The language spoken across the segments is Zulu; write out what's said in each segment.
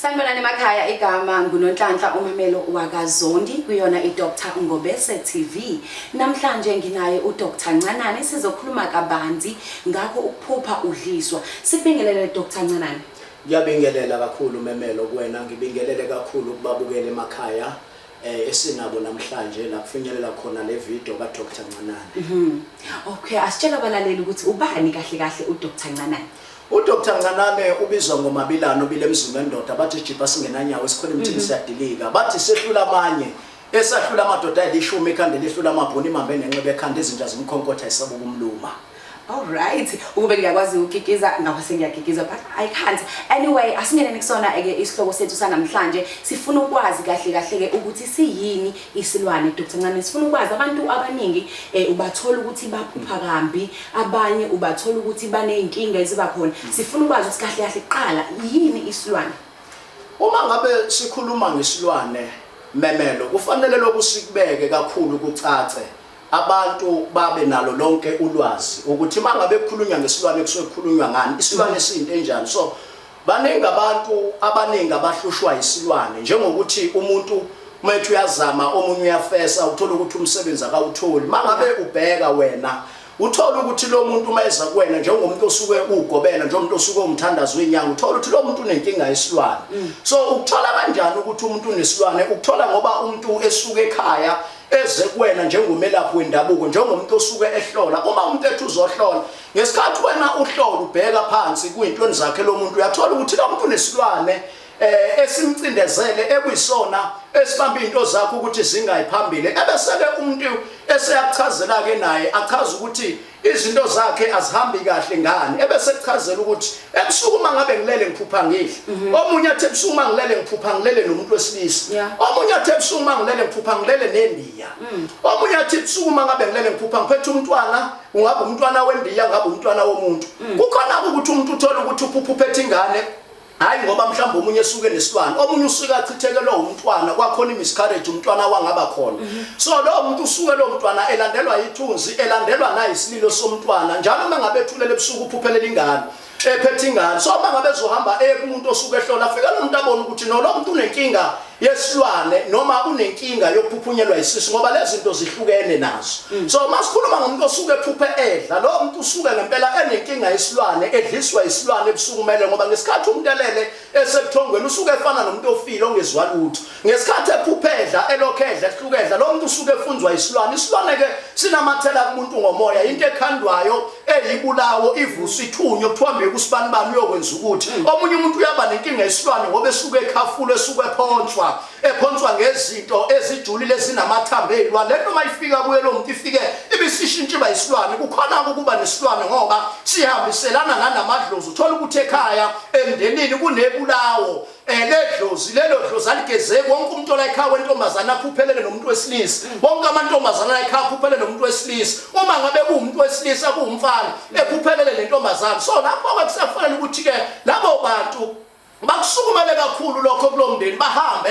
Sanibonani emakhaya igama nguNonhlanhla uMamelo wakaZondi kuyona iDr Ngobese TV. Namhlanje nginaye uDr Ncanane sizokhuluma kabanzi ngakho ukuphupha udliswa. Sibingelele Dr Ncanane. Ngiyabingelela kakhulu Memelo kuwena, ngibingelele kakhulu kubabukele emakhaya esinabo namhlanje la kufinyelela khona le video kaDr Ncanane. Okay, asitshela abalaleli ukuthi ubani kahle kahle uDr Ncanane. uDr Ncanane ubizwa ngoMabilano bile emzini wendoda bathi jipa singenanyawo esikhona emthini siyadilika bathi sehlula amanye esahlula amadoda ayishumi ekhanda lehlula amabhoni imambe nenxebe ekhanda izinja zimkhonkotha isabuka umluma. All right, ukube ngiyakwazi ukukikiza ngawase ngiyakikiza but I can't. Anyway, asingene kusona isihloko sethu sanamhlanje sifuna ukwazi kahle kahle ke ukuthi siyini isilwane Dr Ncanane. Sifuna ukwazi abantu abaningi ubathola ukuthi baphupha kambi, abanye ubathola ukuthi baneyinkinga eziba khona. Sifuna ukwazi ukuthi kahle kahle qala yini isilwane. Uma ngabe sikhuluma ngesilwane Memelo kufanele lokusikubeke kakhulu kucace abantu babe nalo lonke ulwazi ukuthi mangabe kukhulunywa ngesilwane kusuke kukhulunywa ngani, isilwane siyinto enjani. So baningi abantu abaningi abahlushwa isilwane njengokuthi umuntu umethu uyazama omunye uyafesa uthola ukuthi umsebenzi akawutholi. Mangabe ubheka wena uthola ukuthi lo muntu mayeza kuwena njengomuntu osuke ugobela njengomuntu osuke umthandazo wenyanga uthola ukuthi lo muntu unenkinga yesilwane. So ukuthola kanjani ukuthi umuntu unesilwane? Ukuthola ngoba umuntu esuke ekhaya eze kuwena njengomelaphi wendabuko njengomuntu osuke ehlola. Uma umuntu ethi uzohlola ngesikhathi wena uhlola ubheka phansi kuyintweni zakhe lo muntu uyathola ukuthi lo muntu unesilwane esimcindezele ekuyisona esibamba into zakhe ukuthi zingayiphambili. Ebeseke umuntu eseyachazela ke naye achaza ukuthi izinto zakhe azihambi kahle ngani. Ebese kuchazela ukuthi ebusuku mangabe ngilele ngiphupha ngidla. Omunye athi ebusuku mangilele ngiphupha ngilele nomuntu wesilisa. Omunye athi ebusuku mangilele ngiphupha ngilele nendiya. Omunye athi ebusuku mangabe ngilele ngiphupha ngiphethe umntwana, ungabe umntwana wendiya ngabe umntwana womuntu. Kukhona ukuthi umuntu uthola ukuthi uphupha uphethe ingane. Hayi ngoba mhlawumbe omunye esuke nesilwane, omunye usuke achithekelwe umntwana kwakhona imiscarriage umntwana wangaba khona. So lo muntu usuke lo mntwana elandelwa yithunzi, elandelwa nayi isililo somntwana njalo mangabe ethulele ebusuku uphuphelela ingane ephethe ingane. So mangabe ezohamba umuntu osuke ehlola afika lo muntu abone ukuthi no lo muntu unenkinga yesilwane noma unenkinga yokuphuphunyelwa isisu ngoba lezi zinto zihlukene nazo. So masikhuluma ngomuntu osuke ephuphe edla, lo muntu usuke ngempela enenkinga yesilwane edliswa isilwane ebusuku kumele ngoba ngesikhathi umuntu elele esebuthongweni usuke efana nomuntu ofile ongezwa lutho. Ngesikhathi ephuphe edla elokhe edla ehluke edla lo muntu usuke efunzwa isilwane. Isilwane ke sinamathela kumuntu ngomoya into ekhandwayo eyibulawo ivuswa ithunywe kuthiwa kusibani bani uyokwenza ukuthi omunye umuntu uyaba nenkinga yesilwane ngoba esuke ekhafula esuke ephonswa ngezinto ezijulile ezinamathambo elwa. Lento mayifika kuye lo muntu ifike ibisishintsha iba isilwane. Kukhona ukuba nesilwane ngoba sihambiselana nanamadlozi. Uthola ukuthi ekhaya emndenini kunebulawo ledlozi, lelo dlozi aligezeki. Wonke umuntu ola ekhaya wentombazana aphuphelele nomuntu wesilisa. Wonke amantombazana la ekhaya aphuphelele nomuntu wesilisa. Uma ngabe kuumuntu wesilisa kuumfana ephuphelele lentombazana. So lapho akusafanele ukuthi ke labo bantu bakusukumele kakhulu lokho kulomndeni bahambe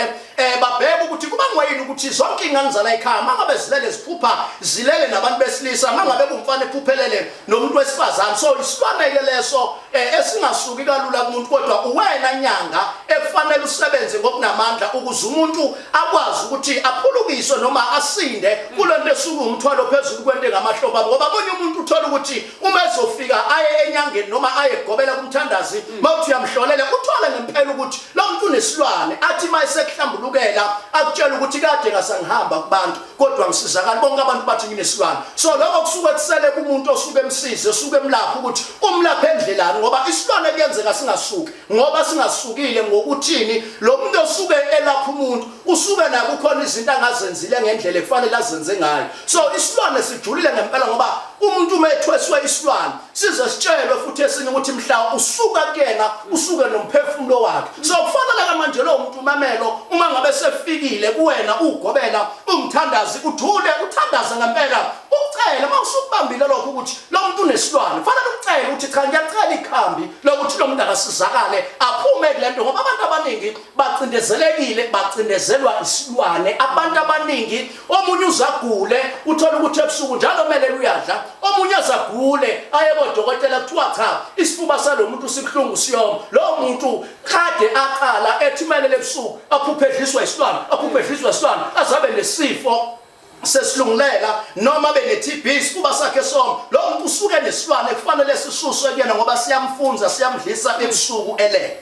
babheke ukuthi kuba ngoyini ukuthi zonke ingane zala ekhaya mangabe zilele ziphupha zilele nabantu besilisa, mangabe kumfana ephuphelele nomuntu wesifazane. So isilwane ke leso esingasuki kalula kumuntu kodwa uwena nyanga ekufanele usebenze ngokunamandla ukuze umuntu akwazi ukuthi aphulukiswe noma asinde kulento esuku umthwalo phezulu kwento ngamahlobo abo. Ngoba abonye umuntu uthola ukuthi uma ezofika aye enyangeni noma aye egobela kumthandazi mawuthi uyamhlolela uthola ngempela ukuthi lo muntu unesilwane athi mayesekuhlambulukela akutshela ukuthi kade ngasangihamba kubantu kodwa ngisizakala bonke abantu bathi nginesilwane. So lokho kusuke kusele kumuntu osuke emsize osuke emlapha ukuthi umlapha endlelani ngoba isilwane kuyenzeka singasuki ngoba singasukile ngokuthini lo muntu osuke elapha umuntu usuke naye kukhona izinto angazenzile ngendlela efanele azenze ngayo. So isilwane sijulile ngempela ngoba umuntu umethweswe isilwane size sitshelwe futhi esinye ukuthi mhla usuka kuyena usuke nomphefumulo wakhe. So kufanele manje lo muntu Mamelo uma ngabe sefikile kuwena ugobela umthandazi udule uthandaze ngempela ukucela mawusukubambile lokho ukuthi lo muntu unesilwane kufanele ucele ukuthi cha ngiyacela ikhambi lokuthi lo muntu akasizakale aphume kulento ngoba abantu abaningi bacindezelekile bacindezelwa isilwane abantu abaningi omunye uzagule uthola ukuthi ebusuku njalo kumele uyadla omunye azagule aye kodokotela kuthiwa cha isifuba salomuntu sibhlungu siyoma lo muntu kade aqala ethumelele ebusuku aphuphedliswa isilwane aphuphedliswa isilwane azabe nesifo sesilungulela noma bene-TB isifuba sakhe soma lo muntu usuke nesilwane kufanele sisuswe kuyena ngoba siyamfunza siyamdlisa ebusuku ele.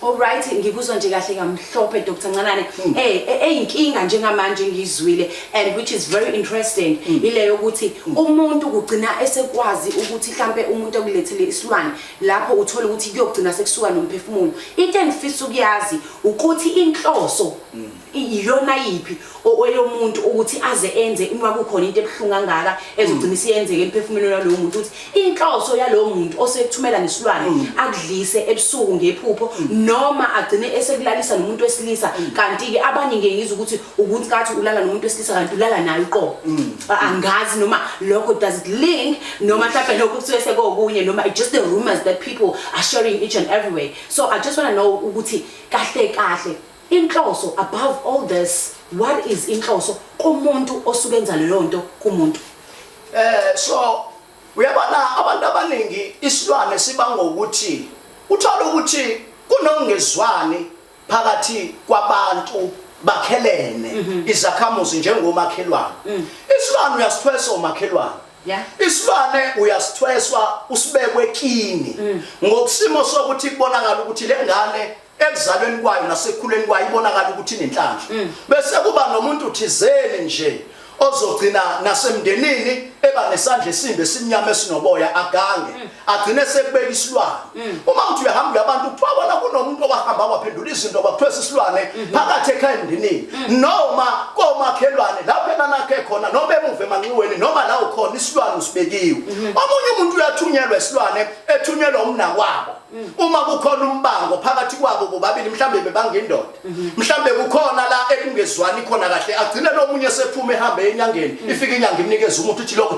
Alright, ngikuzwa nje kahle kamhlophe Dr. Ncanane. Eyinkinga njengamanje ngizwile and which is very interesting ileyo ukuthi umuntu kugcina esekwazi ukuthi mhlambe umuntu okulethele isilwane lapho uthola ukuthi kuyogcina sekusuka nomphefumulo. Into engifisa ukuyazi ukuthi inhloso iyona yipi oyomuntu ukuthi aze enze uma kukhona into ebuhlungu kangaka ezogcina isiyenzeke emphefumulweni walowo muntu ukuthi inhloso yalowo muntu osekuthumela nesilwane akudlise ebusuku ngephupho noma agcine esekulalisa nomuntu wesilisa kanti ke abanye ngiyizwa ukuthi kathi ulala nomuntu wesilisa kanti ulala naye uqobo angazi noma lokho does it link noma mhlawumbe lokho kuthiwe sekokunye noma just the rumors that people are sharing each and every way. So I just want to know ukuthi kahle inhloso above all this, what is inhloso kumuntu osukenza leyo nto kumuntu? So uyabona abantu abaningi isilwane sibanga ukuthi uthola ukuthi kunongezwani phakathi kwabantu bakhelene izakhamuzi njengomakhelwane. Isilwane uyasithwesa umakhelwane. Yeah. Isilwane uyasithweswa usibekwe kini ngokusimo sokuthi kubonakala ukuthi le ngane ekuzalweni kwayo nasekukhuleni kwayo ibonakala ukuthi inenhlanhla bese kuba nomuntu thizeni nje ozogcina nasemndenini eba nesandla esimbe simnyama esinoboya agange agcine sekubeka isilwane. Uma uthi uyahamba abantu kuthiwa bona kunomuntu owahamba waphendula izinto bakuthwesa isilwane phakathi ekhaya emndenini noma komakhelwane lapho enanakhe khona noma emuva emanxiweni noma la ukhona isilwane usibekiwe. Omunye umuntu uyathunyelwa isilwane ethunyelwa umnakwabo. Uma kukhona umbango phakathi kwabo bobabili mhlambe bebangendoda mhlambe kukhona la ekungezwani khona kahle agcine lo munye sephuma ehambe enyangeni ifika inyanga imnikeza umuntu uthi lokho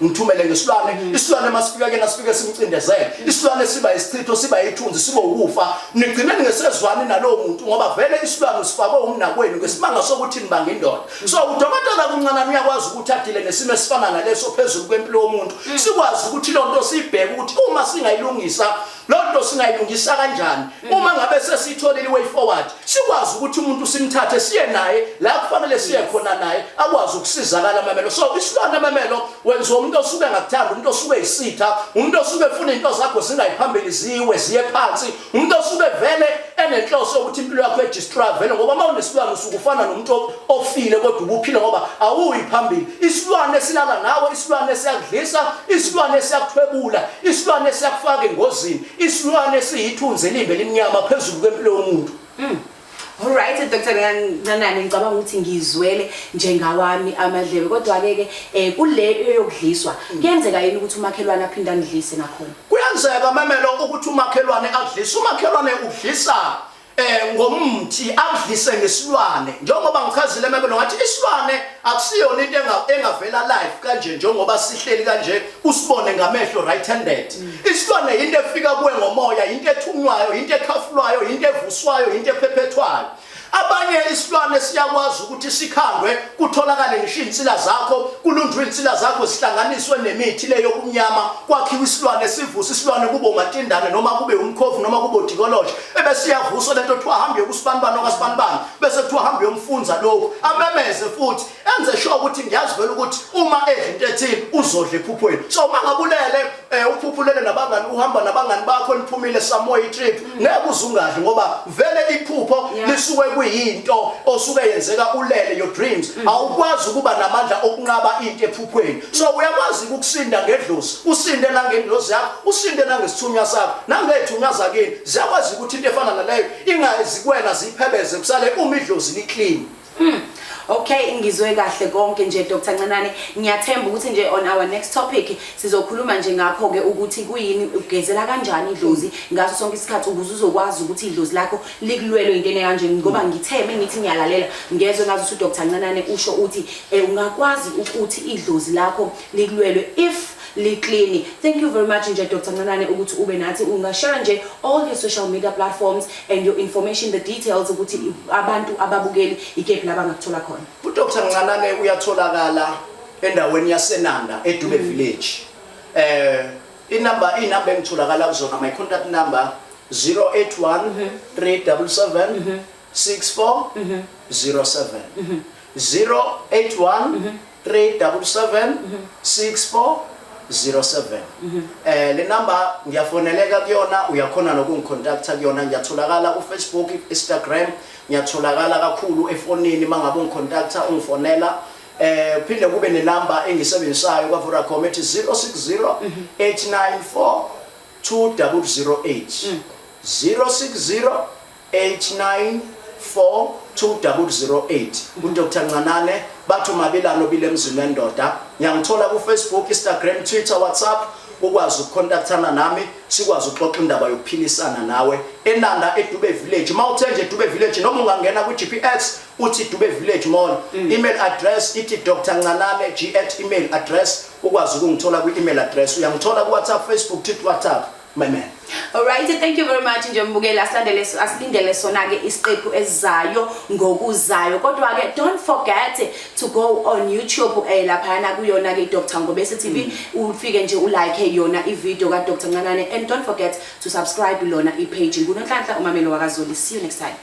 ngithumele ngesilwane isilwane masifika ke nasifike simcindezele isilwane siba isichitho siba ithunzi sibe ukufa nigcine ningesezwani nalowo muntu ngoba vele isilwane usifakwe umnakwenu ngesimanga sokuthi nibange indoda. So udokotela kuncane uyakwazi ukuthi adile nesimo esifana naleso phezulu kwempilo yomuntu sikwazi ukuthi lo nto sibheke ukuthi uma singayilungisa lonto singayilungisa kanjani uma ngabe sesitholile way forward sikwazi ukuthi umuntu simthathe siye naye la kufanele siye khona naye akwazi ukusizakala mamelo. So isilwane mamelo wenza umuntu osuke ngakuthanda umuntu osuke isitha umuntu osuke efuna into zakho zingayiphambili ziye phansi umuntu osuke vele enenhloso ukuthi impilo yakho edistra vele ngoba mawunesilwane usukufana nomuntu ofile kodwa ubuphile ngoba awuyi phambili. Isilwane silala nawe isilwane siyakudlisa isilwane siyakuthwebula isilwane siyakufaka engozini isilwane siyithunzi elimbe limnyama phezulu kwempilo yomuntu. Alright Dr. Ncanane ngicabanga ukuthi ngizwele njengawami amadlebe kodwa ke kule eyokudliswa kuyenzeka yini ukuthi umakhelwane aphinda andlise nakhona? Kuyenzeka mamelo ukuthi umakhelwane adlise umakhelwane udlisa ngomthi akudlise ngesilwane njengoba ngichazile mamelo ngathi isilwane akusiyona into engavela live kanje njengoba sihleli kanje usibone ngamehlo right handed. Isilwane into efika kuwe ngomoya into ethunywayo into ekhafulwayo into evuswayo into ephephethwayo. Abanye isilwane siyakwazi ukuthi sikhandwe kutholakale ngisho insila zakho kulunjwe insila zakho zihlanganiswe nemithi leyo kumnyama kwakhiwa isilwane sivusa isilwane kube umatindane noma kube umkhovu noma kube udikology ebese iyavuswa lento kuthiwa hambe kusibanibani okasibanibani bese kuthiwa hambe yomfunza lokho amemeze futhi enze sure ukuthi ngiyazivela ukuthi uma edla into ethile uzodla ephuphweni. So mangabulele uphuphulele nabangani uhamba nabangani bakho niphumile samoya trip ngeke uzungadli ngoba vele iphupho lisuke kuyinto osuke yenzeka ulele your dreams awukwazi ukuba namandla okunqaba into ephuphweni. So uyakwazi ukusinda ngedlozi usinde nangendlozi yakho usinde nangesithunywa sakho nangethunywa zakini ziyakwazi ukuthi into efana naleyo ingazikwena ziphebeze kusale uma idlozi liclean. Okay, ngizwe kahle konke nje Dr. Ncanane. Ngiyathemba ukuthi nje on our next topic sizokhuluma nje ngakho ke ukuthi kuyini ugezela kanjani idlozi ngaso sonke isikhathi ukuze uzokwazi ukuthi idlozi lakho likulwele into kanje ngoba ngitheme ngithi ngiyalalela ngezwe ngazo Dr. Ncanane usho uthi ungakwazi ukuthi idlozi lakho likulwele if clean. Thank you very much nje Dr. Ncanane ukuthi ube nathi ungashare nje all your social media platforms and your information, the details ukuthi abantu ababukeli ikephi laba ngakuthola khona. uDr. Ncanane uyatholakala endaweni yaseNanda eDube Village. Inamba engitholakala kuzona my contact number 081 377 6407 081 377 6407. Le number ngiyafoneleka kuyona, uyakhona nokungicontacta kuyona. Ngiyatholakala ku Facebook, Instagram, ngiyatholakala kakhulu efonini mangabe ungicontacta ungifonela. Phinde kube ne number engisebenzisayo kwa Vodacom ethi 060 894 2008 060 894 2008. uDr. Ncanane bathu mabelano bile emzini wendoda. Ngiyangithola ku Facebook, Instagram, Twitter, WhatsApp ukwazi ukucontactana nami sikwazi ukuxoxa indaba yokuphilisana nawe eNanda eDube Village. Mawuthenje eDube Village noma ungangena ku GPS uthi Dube Village Mall. Email address ithi drncanane@email address ukwazi ukungithola ku email address. Uyangithola ku WhatsApp, Facebook, Twitter, WhatsApp. My man. Alright, thank you very much nje mbukeli. Asilindele sona ke isiqephu ezizayo ngokuzayo. Kodwa ke don't forget to go on YouTube lapha na kuyona ke Dr. Ngobese TV ufike nje ulike yona ivideo ka Dr. Ncanane and don't forget to subscribe lona ipage. Ngunonhlanhla uMamelo wakaZoli. See you next time.